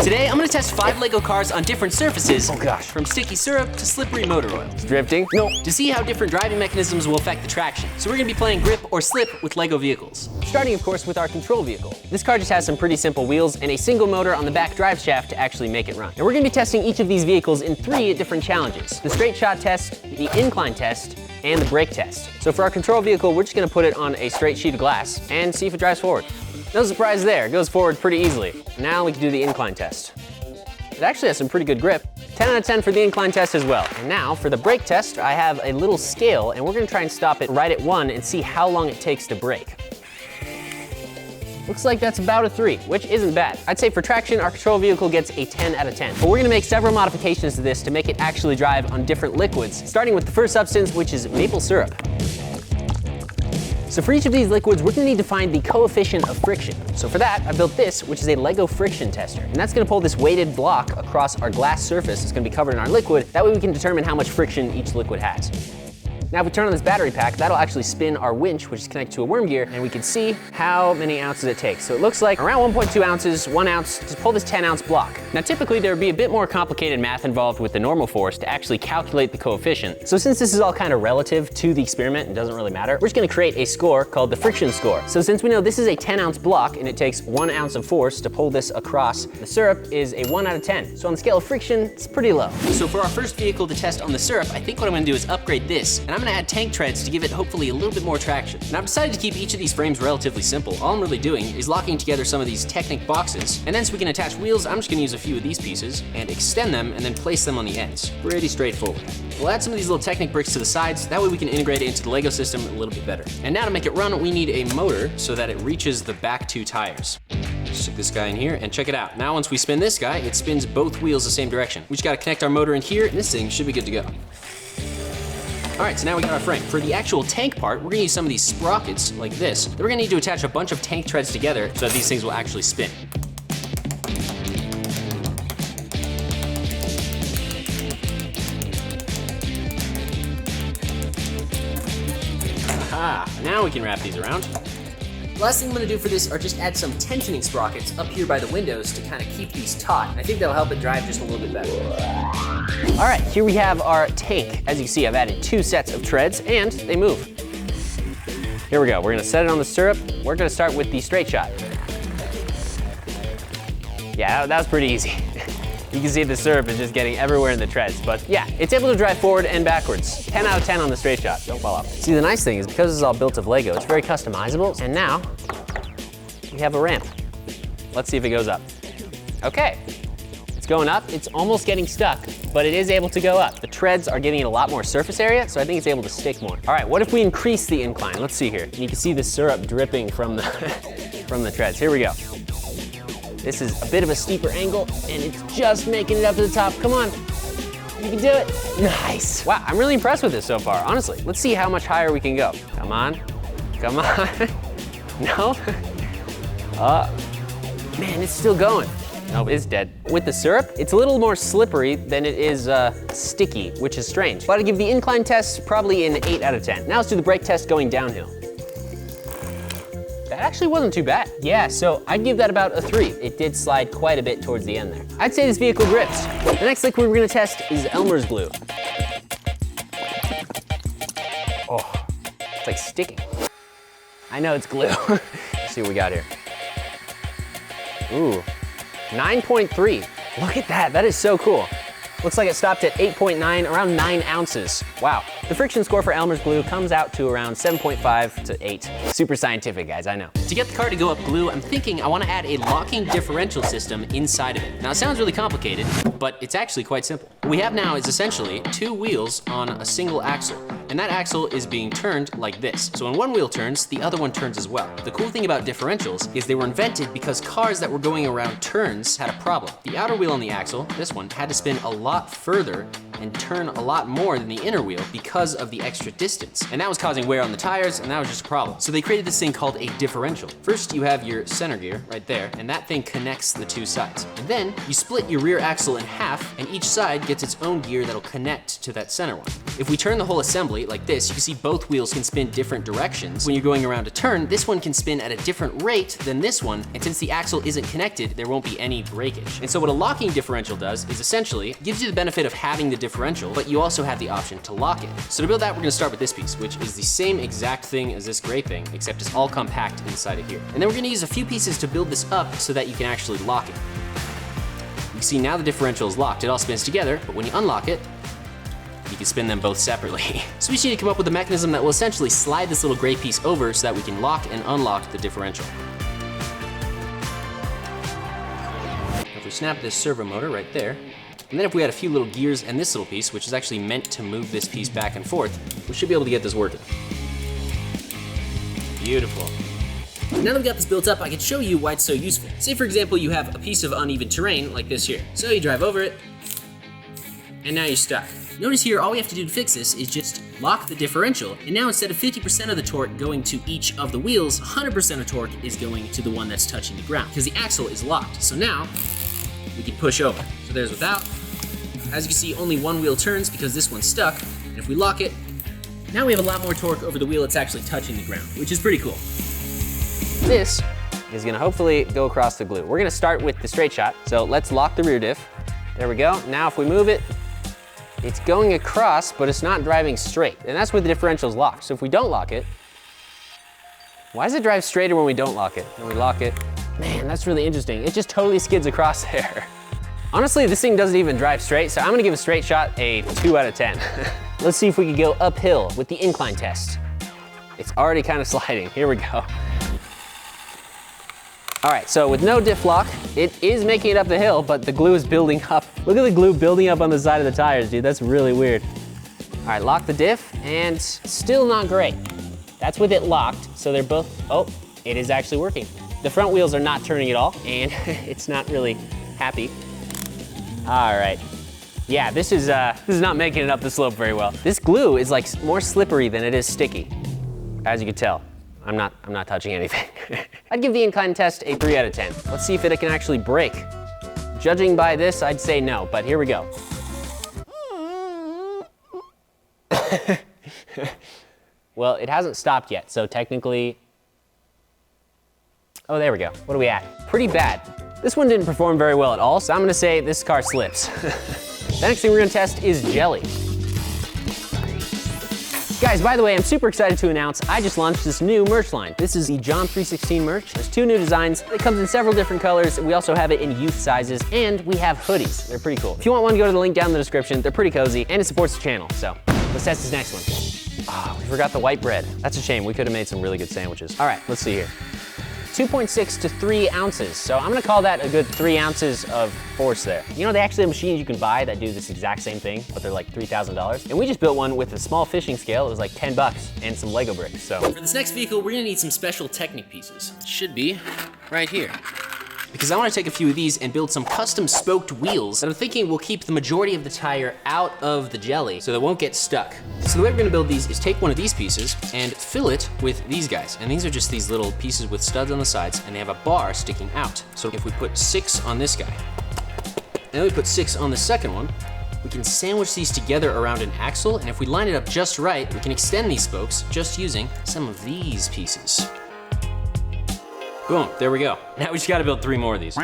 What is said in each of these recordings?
Today, I'm gonna test 5 Lego cars on different surfaces. Oh gosh. From sticky syrup to slippery motor oil. It's drifting? No. To see how different driving mechanisms will affect the traction. So we're gonna be playing grip or slip with Lego vehicles. Starting, of course, with our control vehicle. This car just has some pretty simple wheels and a single motor on the back drive shaft to actually make it run. And we're gonna be testing each of these vehicles in 3 different challenges. The straight shot test, the incline test, and the brake test. So for our control vehicle, we're just gonna put it on a straight sheet of glass and see if it drives forward. No surprise there, it goes forward pretty easily. Now we can do the incline test. It actually has some pretty good grip. 10 out of 10 for the incline test as well. And now for the brake test, I have a little scale and we're gonna try and stop it right at 1 and see how long it takes to brake. Looks like that's about a 3, which isn't bad. I'd say for traction, our control vehicle gets a 10 out of 10. But we're gonna make several modifications to this to make it actually drive on different liquids, starting with the first substance, which is maple syrup. So for each of these liquids, we're gonna need to find the coefficient of friction. So for that, I built this, which is a Lego friction tester. And that's gonna pull this weighted block across our glass surface that's gonna be covered in our liquid. That way we can determine how much friction each liquid has. Now if we turn on this battery pack, that'll actually spin our winch, which is connected to a worm gear, and we can see how many ounces it takes. So it looks like around 1.2 ounces, 1 ounce, to pull this 10-ounce block. Now typically there would be a bit more complicated math involved with the normal force to actually calculate the coefficient. So since this is all kind of relative to the experiment and doesn't really matter, we're just gonna create a score called the friction score. So since we know this is a 10-ounce block and it takes 1 ounce of force to pull this across, the syrup is a 1 out of 10. So on the scale of friction, it's pretty low. So for our first vehicle to test on the syrup, I think what I'm gonna do is upgrade this, and I'm gonna add tank treads to give it hopefully a little bit more traction. Now I've decided to keep each of these frames relatively simple. All I'm really doing is locking together some of these Technic boxes, and then so we can attach wheels, I'm just gonna use a few of these pieces and extend them and then place them on the ends. Pretty straightforward. We'll add some of these little Technic bricks to the sides, that way we can integrate it into the Lego system a little bit better. And now to make it run, we need a motor so that it reaches the back 2 tires. Stick this guy in here and check it out. Now once we spin this guy, it spins both wheels the same direction. We just gotta connect our motor in here and this thing should be good to go. All right, so now we got our frame. For the actual tank part, we're gonna use some of these sprockets like this. Then we're gonna need to attach a bunch of tank treads together so that these things will actually spin. Aha, now we can wrap these around. Last thing I'm gonna do for this are just add some tensioning sprockets up here by the windows to kind of keep these taut. And I think that'll help it drive just a little bit better. All right, here we have our tank. As you can see, I've added 2 sets of treads and they move. Here we go, we're gonna set it on the syrup. We're gonna start with the straight shot. Yeah, that was pretty easy. You can see the syrup is just getting everywhere in the treads, but yeah, it's able to drive forward and backwards. 10 out of 10 on the straight shot, don't fall off. See, the nice thing is because this is all built of Lego, it's very customizable, and now we have a ramp. Let's see if it goes up. Okay, it's going up. It's almost getting stuck, but it is able to go up. The treads are giving it a lot more surface area, so I think it's able to stick more. All right, what if we increase the incline? Let's see here. And you can see the syrup dripping from the, from the treads. Here we go. This is a bit of a steeper angle, and it's just making it up to the top. Come on, you can do it. Nice. Wow, I'm really impressed with this so far, honestly. Let's see how much higher we can go. Come on, come on. No? Man, it's still going. No, it's dead. With the syrup, it's a little more slippery than it is sticky, which is strange. But I'd give the incline test probably an 8 out of 10. Now let's do the brake test going downhill. That actually wasn't too bad. Yeah, so I'd give that about a 3. It did slide quite a bit towards the end there. I'd say this vehicle grips. The next liquid we're gonna test is Elmer's glue. Oh, it's like sticking. I know it's glue. Let's see what we got here. Ooh, 9.3. Look at that, that is so cool. Looks like it stopped at 8.9, around 9 ounces. Wow. The friction score for Elmer's glue comes out to around 7.5 to 8. Super scientific, guys, I know. To get the car to go up glue, I'm thinking I want to add a locking differential system inside of it. Now it sounds really complicated, but it's actually quite simple. What we have now is essentially 2 wheels on a single axle, and that axle is being turned like this. So when one wheel turns, the other one turns as well. The cool thing about differentials is they were invented because cars that were going around turns had a problem. The outer wheel on the axle, this one, had to spin a lot further and turn a lot more than the inner wheel because of the extra distance. And that was causing wear on the tires, and that was just a problem. So they created this thing called a differential. First, you have your center gear right there, and that thing connects the 2 sides. And then you split your rear axle in half, and each side gets its own gear that'll connect to that center one. If we turn the whole assembly like this, you can see both wheels can spin different directions. When you're going around a turn, this one can spin at a different rate than this one, and since the axle isn't connected, there won't be any breakage. And so what a locking differential does is essentially gives you the benefit of having the differential, but you also have the option to lock it. So to build that, we're gonna start with this piece, which is the same exact thing as this gray thing, except it's all compact inside of here. And then we're gonna use a few pieces to build this up so that you can actually lock it. You can see now the differential is locked. It all spins together, but when you unlock it, you can spin them both separately. So we just need to come up with a mechanism that will essentially slide this little gray piece over so that we can lock and unlock the differential. If we snap this servo motor right there, and then if we add a few little gears and this little piece, which is actually meant to move this piece back and forth, we should be able to get this working. Beautiful. Now that we've got this built up, I can show you why it's so useful. Say for example, you have a piece of uneven terrain like this here. So you drive over it, and now you're stuck. Notice here, all we have to do to fix this is just lock the differential, and now instead of 50% of the torque going to each of the wheels, 100% of torque is going to the one that's touching the ground, because the axle is locked. So now, we can push over. So there's without. As you can see, only one wheel turns because this one's stuck, and if we lock it, now we have a lot more torque over the wheel that's actually touching the ground, which is pretty cool. This is gonna hopefully go across the glue. We're gonna start with the straight shot. So let's lock the rear diff. There we go. Now if we move it, it's going across, but it's not driving straight. And that's where the differential's locked. So if we don't lock it, why does it drive straighter when we don't lock it? When we lock it, man, that's really interesting. It just totally skids across there. Honestly, this thing doesn't even drive straight, so I'm gonna give a straight shot a 2 out of 10. Let's see if we can go uphill with the incline test. It's already kind of sliding. Here we go. All right, so with no diff lock, it is making it up the hill, but the glue is building up. Look at the glue building up on the side of the tires, dude. That's really weird. All right, lock the diff, and still not great. That's with it locked, so they're both, oh, it is actually working. The front wheels are not turning at all, and it's not really happy. All right. Yeah, this is not making it up the slope very well. This glue is like more slippery than it is sticky, as you can tell. I'm not touching anything. I'd give the incline test a 3 out of 10. Let's see if it can actually break. Judging by this, I'd say no, but here we go. Well, it hasn't stopped yet, so technically, oh, there we go. What are we at? Pretty bad. This one didn't perform very well at all, so I'm gonna say this car slips. The next thing we're gonna test is jelly. Guys, by the way, I'm super excited to announce I just launched this new merch line. This is the John 316 merch. There's 2 new designs. It comes in several different colors. We also have it in youth sizes, and we have hoodies. They're pretty cool. If you want one, go to the link down in the description. They're pretty cozy, and it supports the channel. So let's test this next one. Oh, we forgot the white bread. That's a shame. We could have made some really good sandwiches. All right, let's see here. 2.6 to 3 ounces. So I'm gonna call that a good 3 ounces of force there. You know, they actually have machines you can buy that do this exact same thing, but they're like $3,000. And we just built one with a small fishing scale. It was like 10 bucks and some Lego bricks, so. For this next vehicle, we're gonna need some special Technic pieces. It should be right here. Because I wanna take a few of these and build some custom spoked wheels that I'm thinking will keep the majority of the tire out of the jelly so that it won't get stuck. So the way we're gonna build these is take one of these pieces and fill it with these guys. And these are just these little pieces with studs on the sides, and they have a bar sticking out. So if we put 6 on this guy, and then we put 6 on the second one, we can sandwich these together around an axle, and if we line it up just right, we can extend these spokes just using some of these pieces. Boom, there we go. Now we just gotta build 3 more of these.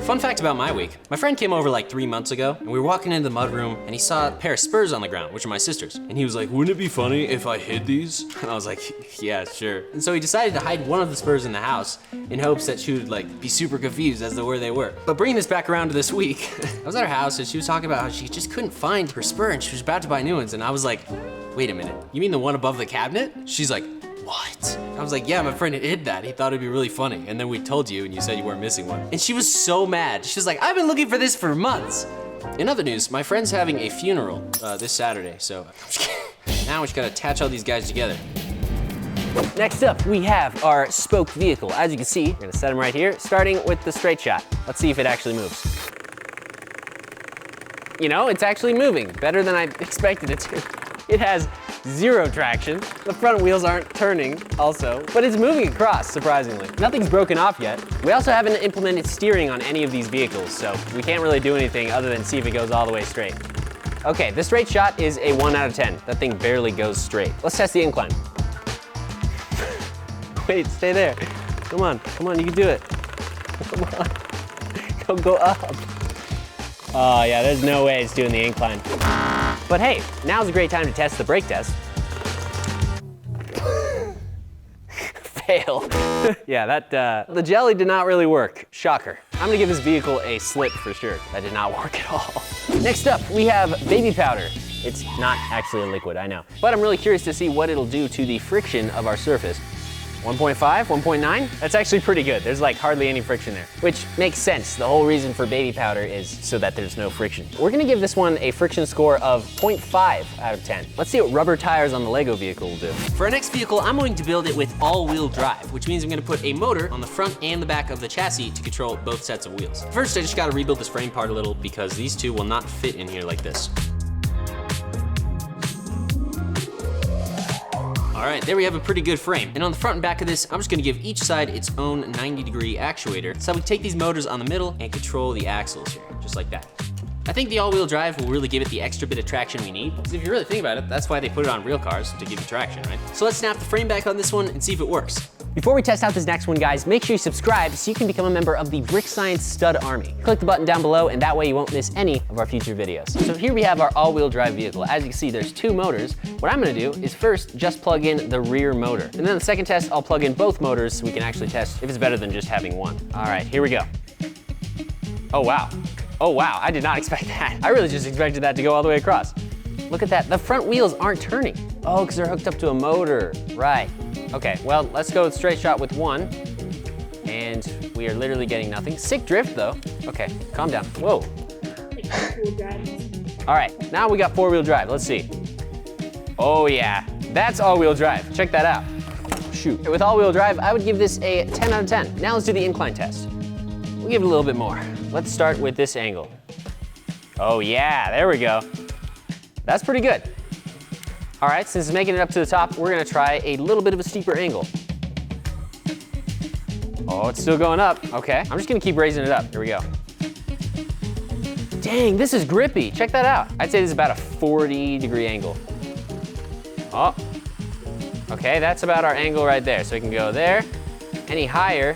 Fun fact about my week, my friend came over like 3 months ago, and we were walking into the mudroom, and he saw a pair of spurs on the ground, which are my sister's. And he was like, wouldn't it be funny if I hid these? And I was like, yeah, sure. And so he decided to hide one of the spurs in the house in hopes that she would like be super confused as to where they were. But bringing this back around to this week, I was at her house and she was talking about how she just couldn't find her spur and she was about to buy new ones. And I was like, wait a minute, you mean the one above the cabinet? She's like, what? I was like, yeah, my friend hid that. He thought it'd be really funny. And then we told you and you said you weren't missing one. And she was so mad. She was like, I've been looking for this for months. In other news, my friend's having a funeral this Saturday, so now we just gotta attach all these guys together. Next up, we have our spoked vehicle. As you can see, we're gonna set them right here, starting with the straight shot. Let's see if it actually moves. You know, it's actually moving, better than I expected it to. It has 0 traction. The front wheels aren't turning also, but it's moving across, surprisingly. Nothing's broken off yet. We also haven't implemented steering on any of these vehicles, so we can't really do anything other than see if it goes all the way straight. Okay, the straight shot is a 1 out of 10. That thing barely goes straight. Let's test the incline. Wait, stay there. Come on, you can do it. Come on, go up. Oh yeah, there's no way it's doing the incline. But hey, now's a great time to test the brake test. Fail. Yeah, the jelly did not really work. Shocker. I'm gonna give this vehicle a slip for sure. That did not work at all. Next up, we have baby powder. It's not actually a liquid, I know. But I'm really curious to see what it'll do to the friction of our surface. 1.5, 1.9? That's actually pretty good. There's like hardly any friction there, which makes sense. The whole reason for baby powder is so that there's no friction. We're gonna give this one a friction score of 0.5 out of 10. Let's see what rubber tires on the Lego vehicle will do. For our next vehicle, I'm going to build it with all-wheel drive, which means I'm gonna put a motor on the front and the back of the chassis to control both sets of wheels. First, I just gotta rebuild this frame part a little because these two will not fit in here like this. All right, there we have a pretty good frame. And on the front and back of this, I'm just gonna give each side its own 90-degree actuator. So we take these motors on the middle and control the axles here, just like that. I think the all-wheel drive will really give it the extra bit of traction we need. Because if you really think about it, that's why they put it on real cars, to give you traction, right? So let's snap the frame back on this one and see if it works. Before we test out this next one, guys, make sure you subscribe so you can become a member of the Brick Science Stud Army. Click the button down below, and that way you won't miss any of our future videos. So here we have our all-wheel drive vehicle. As you can see, there's two motors. What I'm gonna do is first just plug in the rear motor. And then the second test, I'll plug in both motors so we can actually test if it's better than just having one. All right, here we go. Oh, wow. Oh, wow, I did not expect that. I really just expected that to go all the way across. Look at that, the front wheels aren't turning. Oh, because they're hooked up to a motor, right. Okay, well, let's go with straight shot with one. And we are literally getting nothing. Sick drift though. Okay, calm down, whoa. All right, now we got four-wheel drive, let's see. Oh yeah, that's all-wheel drive, check that out. Shoot. With all-wheel drive, I would give this a 10 out of 10. Now let's do the incline test. We'll give it a little bit more. Let's start with this angle. Oh yeah, there we go. That's pretty good. All right, since it's making it up to the top, we're gonna try a little bit of a steeper angle. Oh, it's still going up. Okay, I'm just gonna keep raising it up. Here we go. Dang, this is grippy. Check that out. I'd say this is about a 40-degree angle. Oh, okay, that's about our angle right there. So we can go there, any higher,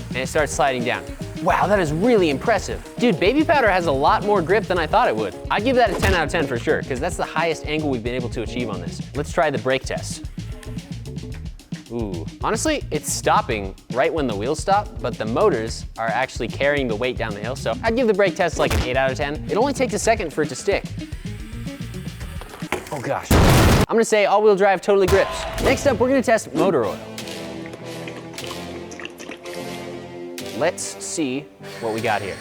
and it starts sliding down. Wow, that is really impressive. Dude, baby powder has a lot more grip than I thought it would. I'd give that a 10 out of 10 for sure, because that's the highest angle we've been able to achieve on this. Let's try the brake test. Ooh, honestly, it's stopping right when the wheels stop, but the motors are actually carrying the weight down the hill, so I'd give the brake test like an 8 out of 10. It only takes a second for it to stick. Oh gosh. I'm gonna say all-wheel drive totally grips. Next up, we're gonna test motor oil. Let's see what we got here.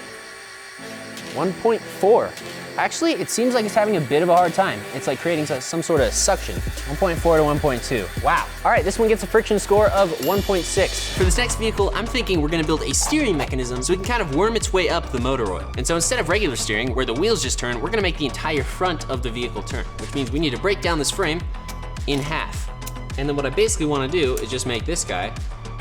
1.4. Actually, it seems like it's having a bit of a hard time. It's like creating some sort of suction. 1.4 to 1.2. Wow. All right, this one gets a friction score of 1.6. For this next vehicle, I'm thinking we're gonna build a steering mechanism so we can kind of worm its way up the motor oil. And so instead of regular steering, where the wheels just turn, we're gonna make the entire front of the vehicle turn, which means we need to break down this frame in half. And then what I basically wanna do is just make this guy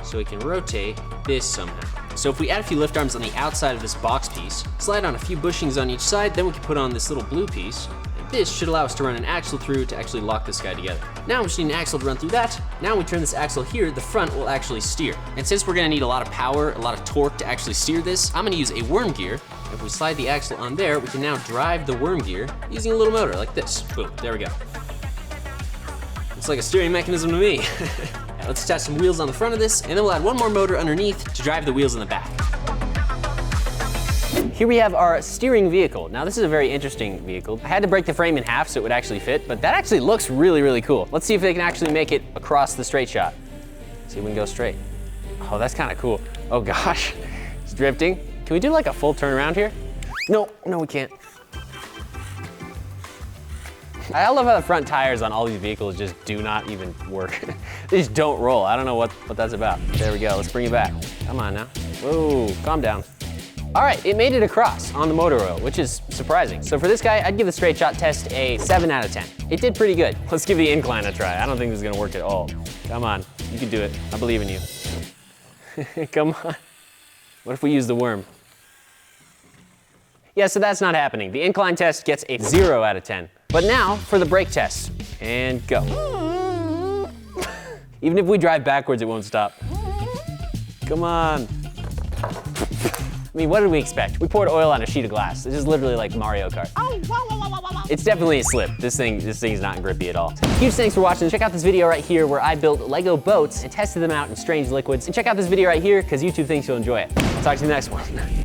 so we can rotate this somehow. So if we add a few lift arms on the outside of this box piece, slide on a few bushings on each side, then we can put on this little blue piece. And this should allow us to run an axle through to actually lock this guy together. Now we just need an axle to run through that. Now when we turn this axle here, the front will actually steer. And since we're gonna need a lot of power, a lot of torque to actually steer this, I'm gonna use a worm gear. If we slide the axle on there, we can now drive the worm gear using a little motor like this. Boom, there we go. It's like a steering mechanism to me. Let's attach some wheels on the front of this, and then we'll add one more motor underneath to drive the wheels in the back. Here we have our steering vehicle. Now this is a very interesting vehicle. I had to break the frame in half so it would actually fit, but that actually looks really, really cool. Let's see if they can actually make it across the straight shot. See if we can go straight. Oh, that's kind of cool. Oh gosh, it's drifting. Can we do like a full turnaround here? No, no we can't. I love how the front tires on all these vehicles just do not even work. They just don't roll. I don't know what that's about. There we go, let's bring it back. Come on now. Whoa, calm down. All right, it made it across on the motor oil, which is surprising. So for this guy, I'd give the straight shot test a 7 out of 10. It did pretty good. Let's give the incline a try. I don't think this is gonna work at all. Come on, you can do it. I believe in you. Come on. What if we use the worm? Yeah, so that's not happening. The incline test gets a 0 out of 10. But now for the brake test. And go. Even if we drive backwards, it won't stop. Come on. I mean, what did we expect? We poured oil on a sheet of glass. This is literally like Mario Kart. It's definitely a slip. This thing's not grippy at all. Huge thanks for watching. Check out this video right here where I built Lego boats and tested them out in strange liquids. And check out this video right here because YouTube thinks you'll enjoy it. I'll talk to you in the next one.